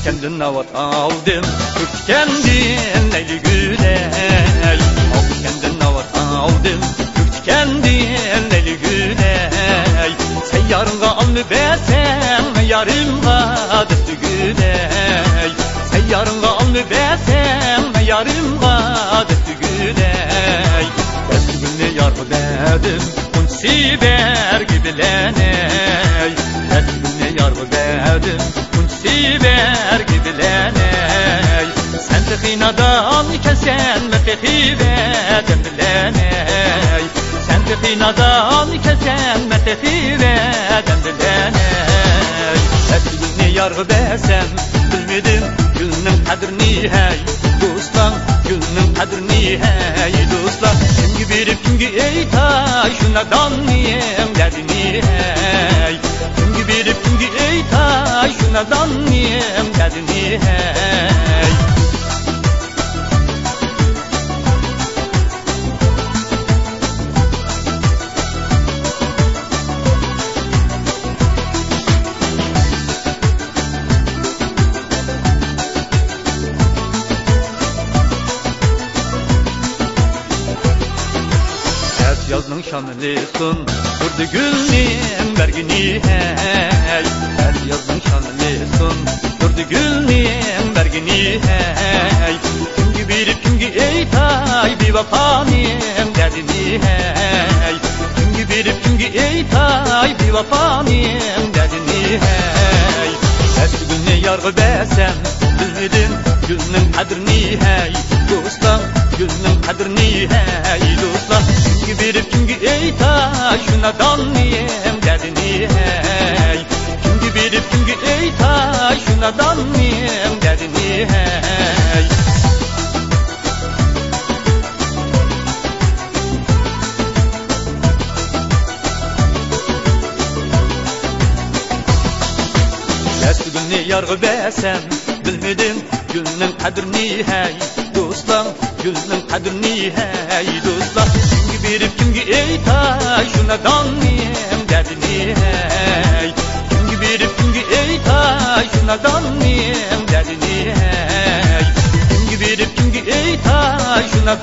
kendin avat aldım kendin Leyli Güley kendin avat aldım kendin Leyli Güley seyyarınga almı besem yarımga düştü Güley seyyarınga almı besem yarımga düştü Güley eski günü yar dedim unsi bergi bileney eski günü yar dedim unsi bergi bileney sen tıkinadan kesen metehivedim bileney sen tıkinadan kesen metehivedim bileney eski günü yar desem bilmedim gülünün kadrini hey dostlar gülünün kadrini hey dostlar kim gibi kim gibi ey ta şuna danıyım derdini hey kim gibi kim gibi ey ta şuna danıyım derdini hey yazның şanlısın vurdu gülün bergini hey her yazның şanlısın vurdu gülün bergini hey kim gibi kim gibi ey tay bir vafanım derdini hey kim gibi kim gibi ey tay bir vafanım derdini hey eski günü yargı besem bilmedim gülün kadrini hey dostlar gülün kadrini hey dostlar kim gibi ey ta şuna danıyım derdini hey kim gibi ey ta şuna danıyım derdini hey eski günü yargı besem bilmedim gülün kadrini hey dostlar gülün kadrini hey dostlar kim gibi ey ta şuna danıyım derdini hey kim gibi ey ta şuna danıyım derdini hey kim gibi ey ta şuna